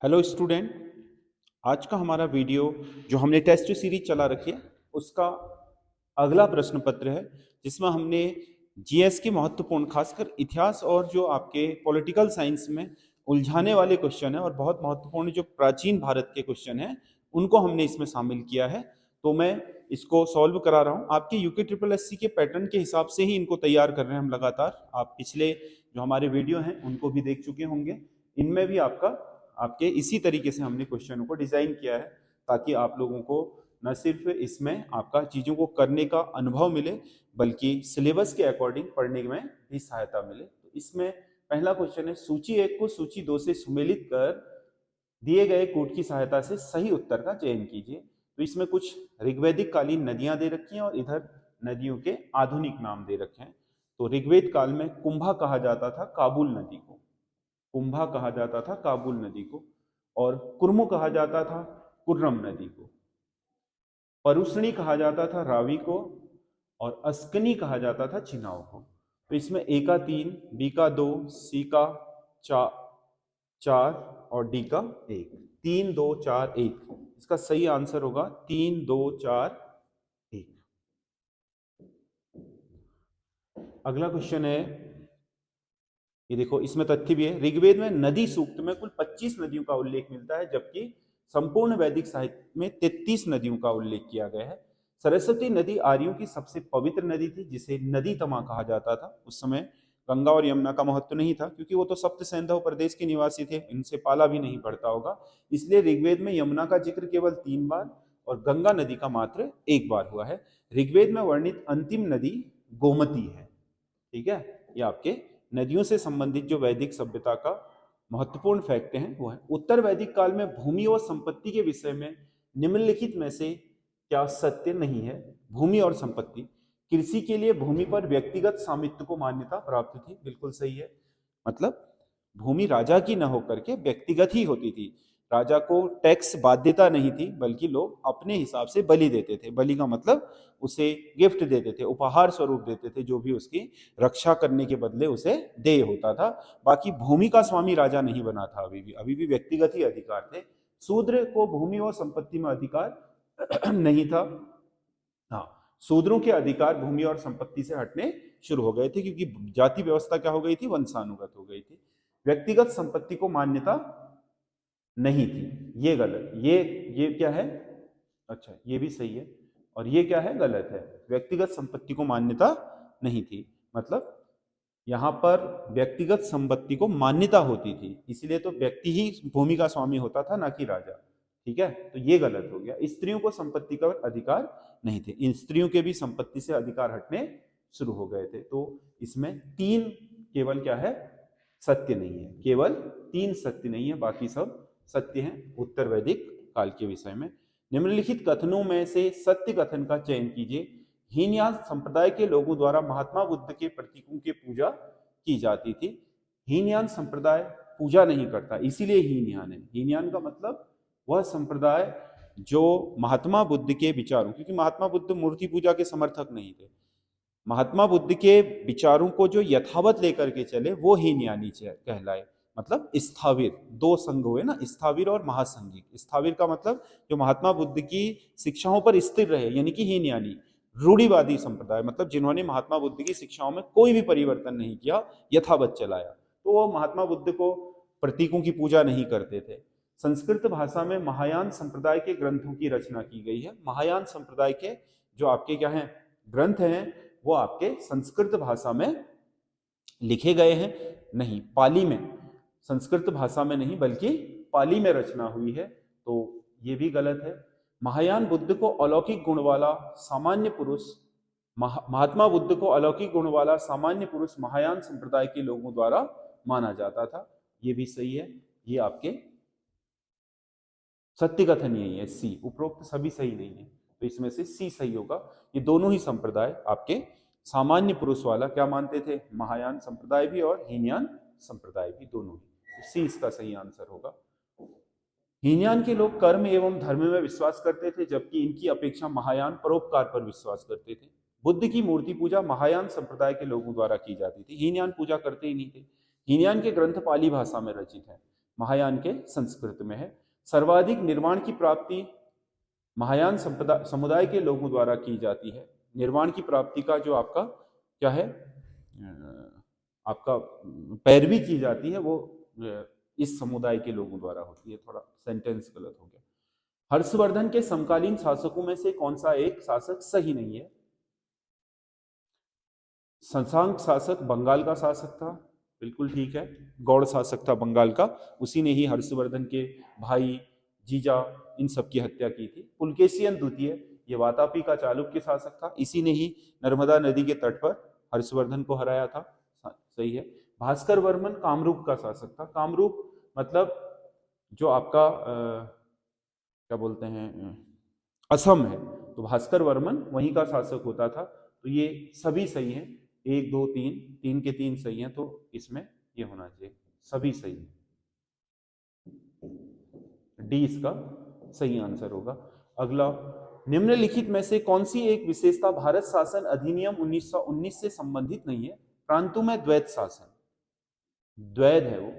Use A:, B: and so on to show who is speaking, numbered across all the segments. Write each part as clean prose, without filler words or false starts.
A: Hello student. आज का हमारा वीडियो जो हमने टेस्ट सीरीज चला रखी है उसका अगला प्रश्न पत्र है, जिसमें हमने जीएस के महत्वपूर्ण खासकर इतिहास और जो आपके पॉलिटिकल साइंस में उलझाने वाले क्वेश्चन है और बहुत महत्वपूर्ण जो प्राचीन भारत के क्वेश्चन हैं उनको हमने इसमें शामिल किया है। तो मैं इसको सॉल्व करा रहा हूँ आपके यूके ट्रिपल एस सी के पैटर्न के हिसाब से ही इनको तैयार कर रहे हैं हम लगातार। आप पिछले जो हमारे वीडियो हैं उनको भी देख चुके होंगे। इनमें भी आपके इसी तरीके से हमने क्वेश्चनों को डिजाइन किया है ताकि आप लोगों को न सिर्फ इसमें आपका चीजों को करने का अनुभव मिले बल्कि सिलेबस के अकॉर्डिंग पढ़ने में भी सहायता मिले। तो इसमें पहला क्वेश्चन है, सूची 1 को सूची 2 से सुमेलित कर दिए गए कोड की सहायता से सही उत्तर का चयन कीजिए। तो इसमें कुछ ऋग्वैदिक कालीन नदियां दे रखी हैं और इधर नदियों के आधुनिक नाम दे रखे हैं। तो ऋग्वेद काल में कुंभा कहा जाता था काबुल नदी को, कुंभा कहा जाता था काबुल नदी को, और कुर्मु कहा जाता था कुर्रम नदी को, परुष्णी कहा जाता था रावी को, और अस्कनी कहा जाता था चिनाव को। तो इसमें ए का 3, बी का 2, सी का 4 और डी का 1। 3 2 4 1 इसका सही आंसर होगा 3 2 4 1। अगला क्वेश्चन है, ये देखो इसमें तथ्य भी है। ऋग्वेद में नदी सूक्त में कुल 25 नदियों का उल्लेख मिलता है जबकि संपूर्ण वैदिक साहित्य में 33 नदियों का उल्लेख किया गया है। सरस्वती नदी आर्यों की सबसे पवित्र नदी थी जिसे नदी तमा कहा जाता था। उस समय गंगा और यमुना का महत्व नहीं था क्योंकि वो तो सप्त सैंधव प्रदेश के निवासी थे, इनसे पाला भी नहीं पड़ता होगा। इसलिए ऋग्वेद में यमुना का जिक्र केवल 3 बार और गंगा नदी का मात्र 1 बार हुआ है। ऋग्वेद में वर्णित अंतिम नदी गोमती है। ठीक है, ये आपके नदियों से संबंधित जो वैदिक सभ्यता का महत्वपूर्ण फैक्ट हैं वो है। उत्तर वैदिक काल में भूमि और संपत्ति के विषय में निम्नलिखित में से क्या सत्य नहीं है? भूमि और संपत्ति, कृषि के लिए भूमि पर व्यक्तिगत स्वामित्व को मान्यता प्राप्त थी, बिल्कुल सही है। मतलब भूमि राजा की न होकर के व्यक्तिगत ही होती थी। राजा को टैक्स बाध्यता नहीं थी बल्कि लोग अपने हिसाब से बलि देते थे। बलि का मतलब उसे गिफ्ट देते थे, उपहार स्वरूप देते थे, जो भी उसकी रक्षा करने के बदले उसे देय होता था। बाकी भूमि का स्वामी राजा नहीं बना था, अभी भी व्यक्तिगत ही अधिकार थे। शूद्र को भूमि और संपत्ति में अधिकार नहीं था। हाँ, शूद्रों के अधिकार भूमि और संपत्ति से हटने शुरू हो गए थे क्योंकि जाति व्यवस्था क्या हो गई थी, वंशानुगत हो गई थी। व्यक्तिगत संपत्ति को मान्यता नहीं थी, ये गलत। ये क्या है? अच्छा, ये भी सही है। और ये क्या है? गलत है। व्यक्तिगत संपत्ति को मान्यता नहीं थी, मतलब यहां पर व्यक्तिगत संपत्ति को मान्यता होती थी, इसलिए तो व्यक्ति ही भूमि का स्वामी होता था, ना कि राजा। ठीक है, तो ये गलत हो गया। स्त्रियों को संपत्ति का अधिकार नहीं थे, इन स्त्रियों के भी संपत्ति से अधिकार हटने शुरू हो गए थे। तो इसमें 3 केवल क्या है? सत्य नहीं है। केवल 3 सत्य नहीं है, बाकी सब सत्य हैं उत्तर वैदिक काल के विषय में। निम्नलिखित कथनों में से सत्य कथन का चयन कीजिए। हीनयान संप्रदाय के लोगों द्वारा महात्मा बुद्ध के प्रतीकों की पूजा की जाती थी। हीनयान संप्रदाय पूजा नहीं करता, इसीलिए हीनयान है। हीनयान का मतलब वह संप्रदाय जो महात्मा बुद्ध के विचारों, क्योंकि महात्मा बुद्ध मूर्ति पूजा के समर्थक नहीं थे, महात्मा बुद्ध के विचारों को जो यथावत लेकर के चले वो हीनयानी कहलाए। मतलब स्थाविर, 2 संघ हुए ना, स्थाविर और महासंघिक। स्थाविर का मतलब जो महात्मा बुद्ध की शिक्षाओं पर स्थिर रहे, यानी कि हीनयानी। रूढ़िवादी संप्रदाय मतलब जिन्होंने महात्मा बुद्ध की शिक्षाओं में कोई भी परिवर्तन नहीं किया, यथावत चलाया, तो वो महात्मा बुद्ध को प्रतीकों की पूजा नहीं करते थे। संस्कृत भाषा में महायान संप्रदाय के ग्रंथों की रचना की गई है। महायान संप्रदाय के जो आपके क्या हैं ग्रंथ हैं वो आपके संस्कृत भाषा में लिखे गए हैं, नहीं पाली में, संस्कृत भाषा में नहीं बल्कि पाली में रचना हुई है, तो ये भी गलत है। महायान बुद्ध को अलौकिक गुण वाला सामान्य पुरुष, महात्मा बुद्ध को अलौकिक गुण वाला सामान्य पुरुष महायान संप्रदाय के लोगों द्वारा माना जाता था, ये भी सही है। ये आपके सत्य कथन यही है, सी। उपरोक्त सभी सही नहीं है, तो इसमें से सी सही होगा। ये दोनों ही संप्रदाय आपके सामान्य पुरुष वाला क्या मानते थे? महायान संप्रदाय भी और हीनयान संप्रदाय भी, दोनों ही। तो सी इसका सही आंसर होगा। हीनयान के लोग कर्म एवं धर्म में विश्वास करते थे जबकि इनकी अपेक्षा महायान परोपकार पर विश्वास करते थे। बुद्ध की मूर्ति पूजा महायान संप्रदाय के लोगों द्वारा की जाती थी, हीनयान पूजा करते ही नहीं थे। हीनयान के ग्रंथ पाली भाषा में रचित है। महायान के संस्कृत में है। सर्वाधिक निर्वाण की प्राप्ति महायान समुदाय के लोगों द्वारा की जाती है। निर्वाण की प्राप्ति का जो आपका क्या है, आपका पैरवी की जाती है, वो इस समुदाय के लोगों द्वारा होती है। थोड़ा सेंटेंस गलत हो गया। हर्षवर्धन के समकालीन शासकों में से कौन सा एक शासक सही नहीं है? शशांक शासक बंगाल का शासक था, बिल्कुल ठीक है। गौड़ शासक था बंगाल का, उसी ने ही हर्षवर्धन के भाई जीजा इन सब की हत्या की थी। पुलकेशियन द्वितीय, ये वातापी का चालुक्य शासक था, इसी ने ही नर्मदा नदी के तट पर हर्षवर्धन को हराया था, सही है। भास्कर वर्मन कामरूप का शासक था। कामरूप मतलब जो आपका क्या बोलते हैं, असम है, तो भास्कर वर्मन वहीं का शासक होता था। तो ये सभी सही हैं, 1 2 3, 3 के 3 सही हैं, तो इसमें ये होना चाहिए, सभी सही है। डी इसका सही आंसर होगा। अगला, निम्नलिखित में से कौन सी एक विशेषता भारत शासन अधिनियम 1919 से संबंधित नहीं है? प्रांतु में द्वैध शासन, द्वैध है वो,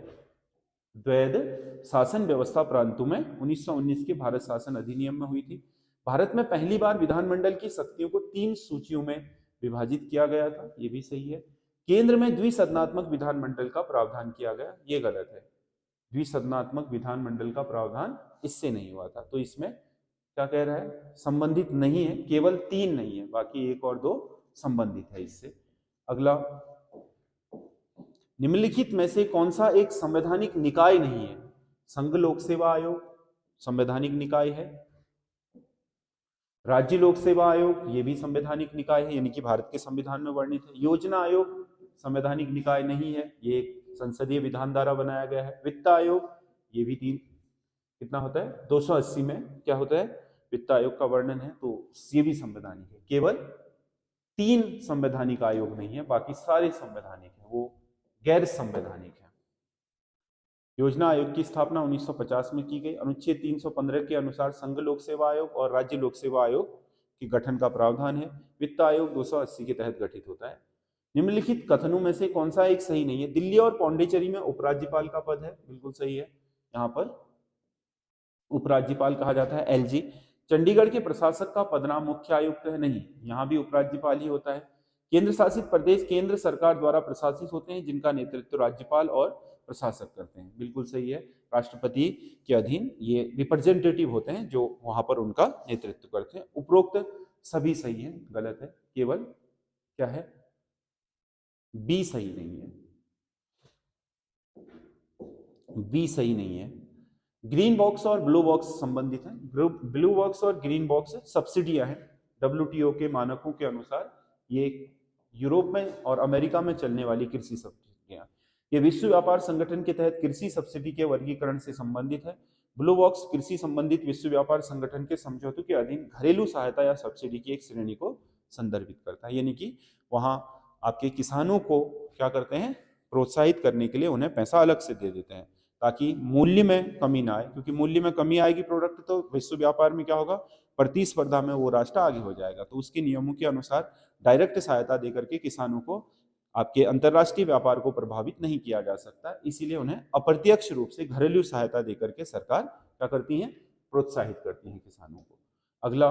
A: द्वैध शासन व्यवस्था प्रांतु में 1919 के भारत शासन अधिनियम में हुई थी। भारत में पहली बार विधानमंडल की शक्तियों को 3 सूचियों में विभाजित किया गया था, ये भी सही है। केंद्र में द्विसदनात्मक विधानमंडल का प्रावधान किया गया, ये गलत है। द्विसदनात्मक विधानमंडल का प्रावधान इससे नहीं हुआ था, तो इसमें क्या कह रहा है, संबंधित नहीं है, केवल 3 नहीं है, बाकी 1 और 2 संबंधित है इससे। अगला, निम्नलिखित में से कौन सा एक संवैधानिक निकाय नहीं है? संघ लोक सेवा आयोग संवैधानिक निकाय है। राज्य लोक सेवा आयोग, ये भी संवैधानिक निकाय है, यानी कि भारत के संविधान में वर्णित है। योजना आयोग संवैधानिक निकाय नहीं है, ये एक संसदीय विधान द्वारा बनाया गया है। वित्त आयोग, ये भी 3 कितना होता है, 280 में क्या होता है, वित्त आयोग का वर्णन है, तो ये भी संवैधानिक है। केवल 3 संवैधानिक आयोग नहीं है, बाकी सारे संवैधानिक है, वो गैर संवैधानिक है। योजना आयोग की स्थापना 1950 में की गई। अनुच्छेद 315 के अनुसार संघ लोक सेवा आयोग और राज्य लोक सेवा आयोग के गठन का प्रावधान है। वित्त आयोग 280 के तहत गठित होता है। निम्नलिखित कथनों में से कौन सा एक सही नहीं है? दिल्ली और पौंडीचेरी में उपराज्यपाल का पद है, बिल्कुल सही है, यहाँ पर उपराज्यपाल कहा जाता है एलजी। चंडीगढ़ के प्रशासक का पदनाम मुख्य आयुक्त है, नहीं, यहाँ भी उपराज्यपाल ही होता है। केंद्र शासित प्रदेश केंद्र सरकार द्वारा प्रशासित होते हैं, जिनका नेतृत्व राज्यपाल और प्रशासक करते हैं, बिल्कुल सही है। राष्ट्रपति के अधीन ये रिप्रेजेंटेटिव होते हैं जो वहां पर उनका नेतृत्व करते हैं। उपरोक्त सभी सही है, गलत है, केवल क्या है, बी सही नहीं है, बी सही नहीं है। ग्रीन बॉक्स और ब्लू बॉक्स संबंधित है। ब्लू बॉक्स और ग्रीन बॉक्स सब्सिडियां हैं डब्ल्यूटीओ के मानकों के अनुसार। ये यूरोप में और अमेरिका में चलने वाली कृषि सब्सिडियां, ये विश्व व्यापार संगठन के तहत कृषि सब्सिडी के वर्गीकरण से संबंधित है। ब्लू बॉक्स कृषि संबंधित विश्व व्यापार संगठन के समझौतों के अधीन घरेलू सहायता या सब्सिडी की एक श्रेणी को संदर्भित करता है, यानी कि वहां आपके किसानों को क्या करते हैं, प्रोत्साहित करने के लिए उन्हें पैसा अलग से दे देते हैं ताकि मूल्य में कमी ना आए, क्योंकि मूल्य में कमी आएगी प्रोडक्ट तो विश्व व्यापार में क्या होगा, प्रतिस्पर्धा में वो राष्ट्र आगे हो जाएगा। तो उसके नियमों के अनुसार डायरेक्ट सहायता देकर के किसानों को आपके अंतरराष्ट्रीय व्यापार को प्रभावित नहीं किया जा सकता, इसीलिए उन्हें अप्रत्यक्ष रूप से घरेलू सहायता देकर के सरकार क्या करती है, प्रोत्साहित करती है किसानों को। अगला,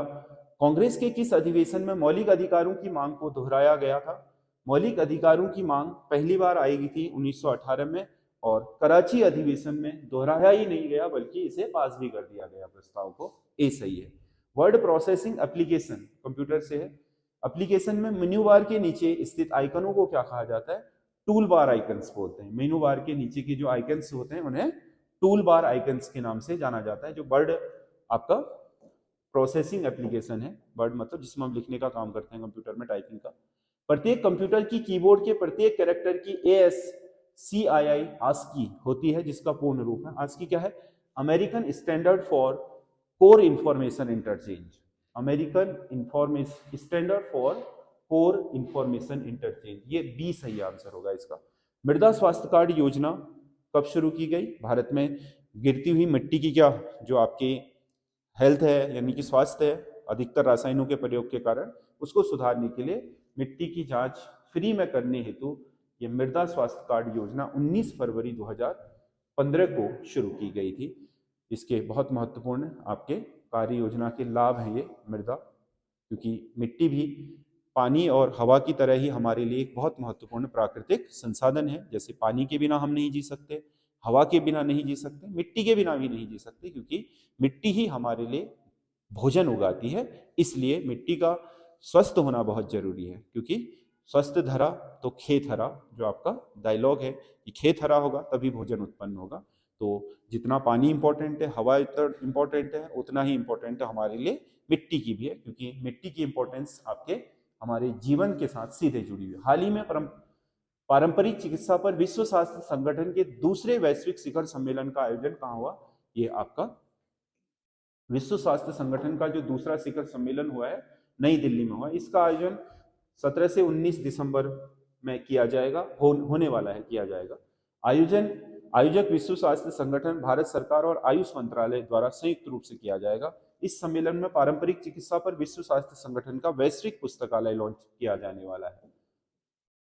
A: कांग्रेस के किस अधिवेशन में मौलिक अधिकारों की मांग को दोहराया गया था? मौलिक अधिकारों की मांग पहली बार आई थी 1918 में, और कराची अधिवेशन में दोहराया ही नहीं गया बल्कि इसे पास भी कर दिया गया प्रस्ताव को, ए सही है। वर्ड प्रोसेसिंग एप्लीकेशन कंप्यूटर से है। एप्लीकेशन में मेन्यू बार के नीचे स्थित आइकनों को क्या कहा जाता है, टूल बार आइकन्स बोलते हैं। मेन्यू बार के नीचे के जो आइकन्स होते हैं उन्हें टूल बार आइकन्स के नाम से जाना जाता है। जो वर्ड आपका प्रोसेसिंग एप्लीकेशन है, वर्ड मतलब जिसमें हम लिखने का काम करते हैं कंप्यूटर में, टाइपिंग का, प्रत्येक कंप्यूटर की कीबोर्ड के प्रत्येक कैरेक्टर की ASCII ASCII होती है, जिसका पूर्ण रूप है। ASCII क्या है, American standard for core information interchange, American standard for core information interchange, ये बी सही आंसर होगा इसका। मृदा स्वास्थ्य कार्ड योजना कब शुरू की गई? भारत में गिरती हुई मिट्टी की क्या जो आपकी हेल्थ है, यानी कि स्वास्थ्य है, अधिकतर रासायनों के प्रयोग के कारण उसको सुधारने के लिए मिट्टी की जांच फ्री में करने हेतु ये मृदा स्वास्थ्य कार्ड योजना 19 फरवरी 2000 15 को शुरू की गई थी। इसके बहुत महत्वपूर्ण आपके कार्य योजना के लाभ हैं ये मृदा, क्योंकि मिट्टी भी पानी और हवा की तरह ही हमारे लिए एक बहुत महत्वपूर्ण प्राकृतिक संसाधन है। जैसे पानी के बिना हम नहीं जी सकते, हवा के बिना नहीं जी सकते, मिट्टी के बिना भी नहीं जी सकते, क्योंकि मिट्टी ही हमारे लिए भोजन उगाती है। इसलिए मिट्टी का स्वस्थ होना बहुत जरूरी है, क्योंकि स्वस्थ धरा तो खेत हरा, जो आपका डायलॉग है कि खेत हरा होगा तभी भोजन उत्पन्न होगा। तो जितना पानी इंपॉर्टेंट है, हवा इंपॉर्टेंट है, उतना ही इंपॉर्टेंट हमारे लिए मिट्टी की भी है, क्योंकि मिट्टी की इंपॉर्टेंस आपके हमारे जीवन के साथ सीधे जुड़ी हुई है। हाल ही में पारंपरिक चिकित्सा पर विश्व स्वास्थ्य संगठन के दूसरे वैश्विक शिखर सम्मेलन का आयोजन कहाँ हुआ? ये आपका विश्व स्वास्थ्य संगठन का जो दूसरा शिखर सम्मेलन हुआ है, नई दिल्ली में हुआ। इसका आयोजन 17 से 19 दिसंबर में किया जाएगा, होने वाला है, किया जाएगा। आयोजक विश्व स्वास्थ्य संगठन, भारत सरकार और आयुष मंत्रालय द्वारा संयुक्त रूप से किया जाएगा। इस सम्मेलन में पारंपरिक चिकित्सा पर विश्व स्वास्थ्य संगठन का वैश्विक पुस्तकालय लॉन्च किया जाने वाला है,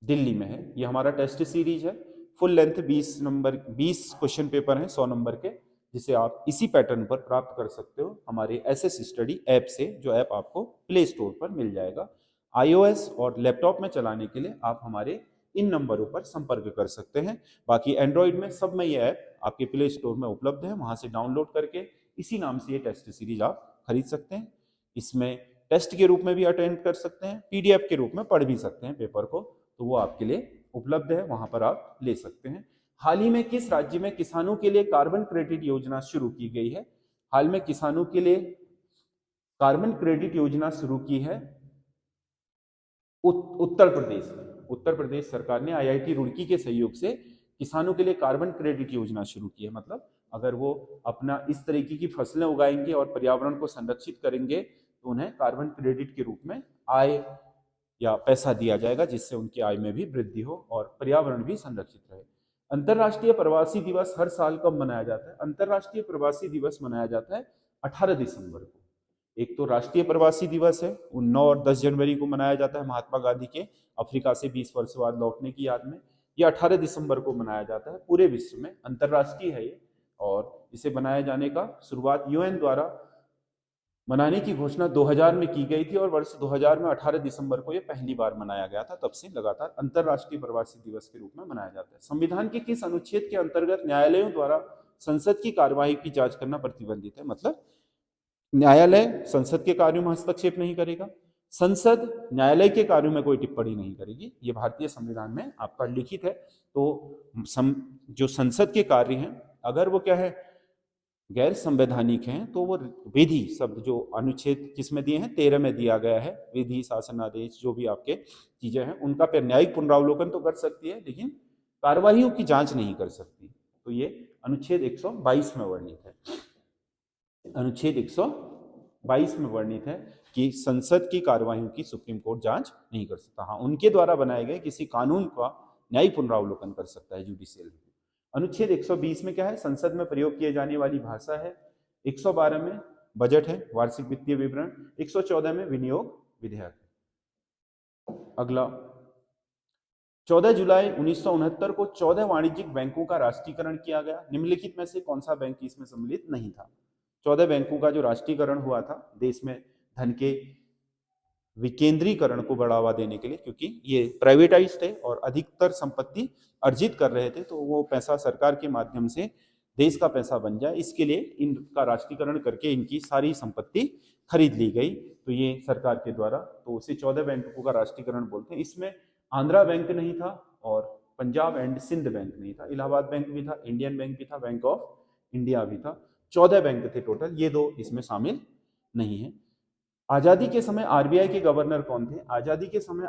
A: दिल्ली में है। ये हमारा टेस्ट सीरीज है, फुल लेंथ 20 क्वेश्चन पेपर हैं 100 नंबर के, जिसे आप इसी पैटर्न पर प्राप्त कर सकते हो हमारे एसएस स्टडी ऐप से, जो ऐप आपको प्ले स्टोर पर मिल जाएगा। iOS और लैपटॉप में चलाने के लिए आप हमारे इन नंबरों पर संपर्क कर सकते हैं। बाकी एंड्रॉइड में सब में ये ऐप आपके प्ले स्टोर में उपलब्ध है, वहां से डाउनलोड करके इसी नाम से ये टेस्ट सीरीज आप खरीद सकते हैं। इसमें टेस्ट के रूप में भी अटेंड कर सकते हैं, पीडीएफ के रूप में पढ़ भी सकते हैं पेपर को, तो वो आपके लिए उपलब्ध है, वहां पर आप ले सकते हैं। हाल ही में किस राज्य में किसानों के लिए कार्बन क्रेडिट योजना शुरू की गई है? हाल में किसानों के लिए कार्बन क्रेडिट योजना शुरू की है उत्तर प्रदेश में। उत्तर प्रदेश सरकार ने आईआईटी रुड़की के सहयोग से किसानों के लिए कार्बन क्रेडिट योजना शुरू की है। मतलब अगर वो अपना इस तरीके की फसलें उगाएंगे और पर्यावरण को संरक्षित करेंगे तो उन्हें कार्बन क्रेडिट के रूप में आय या पैसा दिया जाएगा, जिससे उनकी आय में भी वृद्धि हो और पर्यावरण भी संरक्षित रहे। अंतर्राष्ट्रीय प्रवासी दिवस हर साल कब मनाया जाता है? अंतर्राष्ट्रीय प्रवासी दिवस मनाया जाता है 18 दिसंबर को। एक तो राष्ट्रीय प्रवासी दिवस है, 9 और 10 जनवरी को मनाया जाता है महात्मा गांधी के अफ्रीका से 20 वर्ष बाद लौटने की याद में। ये 18 दिसंबर को मनाया जाता है पूरे विश्व में, अंतर्राष्ट्रीय है ये। और इसे मनाए जाने का शुरुआत यूएन द्वारा मनाने की घोषणा 2000 में की गई थी और वर्ष 2000 में 18 दिसंबर को यह पहली बार मनाया गया था। तब से लगातार अंतर्राष्ट्रीय प्रवासी दिवस के रूप में मनाया जाता है। संविधान के किस अनुच्छेद के अंतर्गत न्यायालयों द्वारा संसद की कार्यवाही की जांच करना प्रतिबंधित है? मतलब न्यायालय संसद के कार्यों में हस्तक्षेप नहीं करेगा, संसद न्यायालय के कार्यों में कोई टिप्पणी नहीं करेगी। ये भारतीय संविधान में आपका लिखित है। तो जो संसद के कार्य हैं, अगर वो क्या है गैर संवैधानिक हैं, तो वो विधि शब्द जो अनुच्छेद जिसमें दिए हैं 13 में दिया गया है, विधि शासनादेश जो भी आपके चीजें हैं उनका पर न्यायिक पुनरावलोकन तो कर सकती है, लेकिन कार्यवाहियों की जांच नहीं कर सकती। तो ये अनुच्छेद 122 में वर्णित है। अनुच्छेद 122 में वर्णित है कि संसद की कार्यवाहियों की सुप्रीम कोर्ट जांच नहीं कर सकता। हाँ, उनके द्वारा बनाए गए किसी कानून का न्यायिक पुनरावलोकन कर सकता है जुडिशियल। अनुच्छेद 120 में क्या है? संसद में प्रयोग किए जाने वाली भाषा है। 112 में बजट है, वार्षिक वित्तीय विवरण। 114 में विनियोग विधेयक। अगला 14 जुलाई 1969 को 14 वाणिज्यिक बैंकों का राष्ट्रीयकरण किया गया। निम्नलिखित में से कौन सा बैंक इसमें सम्मिलित नहीं था? 14 बैंकों का जो राष्ट्रीयकरण हुआ था देश में धन के विकेंद्रीकरण को बढ़ावा देने के लिए, क्योंकि ये प्राइवेटाइज थे और अधिकतर संपत्ति अर्जित कर रहे थे, तो वो पैसा सरकार के माध्यम से देश का पैसा बन जाए, इसके लिए इनका राष्ट्रीयकरण करके इनकी सारी संपत्ति खरीद ली गई। तो ये सरकार के द्वारा, तो उसे 14 बैंकों का राष्ट्रीयकरण बोलते हैं। इसमें आंध्रा बैंक नहीं था और पंजाब एंड सिंध बैंक नहीं था, इलाहाबाद बैंक भी था, इंडियन बैंक भी था, बैंक ऑफ इंडिया भी था। 14 बैंक थे टोटल, ये दो इसमें शामिल नहीं है। आजादी के समय आरबीआई के गवर्नर कौन थे? आजादी के समय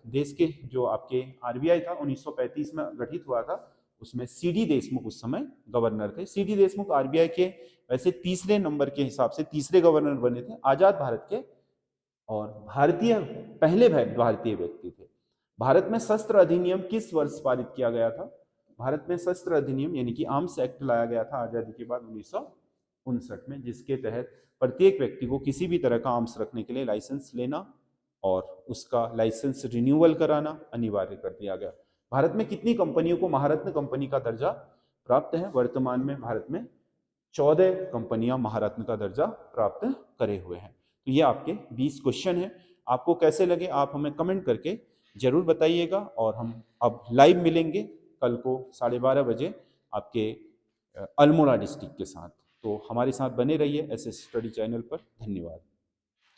A: देश के जो आपके आरबीआई था 1935 में गठित हुआ था, उसमें सीडी देशमुख उस समय गवर्नर थे। सीडी देशमुख आरबीआई के वैसे तीसरे नंबर के हिसाब से तीसरे गवर्नर बने थे आजाद भारत के, और पहले भारतीय व्यक्ति थे। भारत में शस्त्र अधिनियम किस वर्ष पारित किया गया था? भारत में शस्त्र अधिनियम यानी कि आर्म्स एक्ट लाया गया था आजादी के बाद 1959 में, जिसके तहत प्रत्येक व्यक्ति को किसी भी तरह का आर्म्स रखने के लिए लाइसेंस लेना और उसका लाइसेंस रिन्यूअल कराना अनिवार्य कर दिया गया। भारत में कितनी कंपनियों को महारत्न कंपनी का दर्जा प्राप्त हैं। वर्तमान में भारत में 14 कंपनियां महारत्न का दर्जा प्राप्त करे हुए हैं। तो ये आपके 20 क्वेश्चन हैं। आपको कैसे लगे आप हमें कमेंट करके जरूर बताइएगा, और हम अब लाइव मिलेंगे कल को 12:30 बजे आपके अल्मोड़ा डिस्ट्रिक्ट के साथ। तो हमारे साथ बने रहिए एसएस स्टडी चैनल पर। धन्यवाद।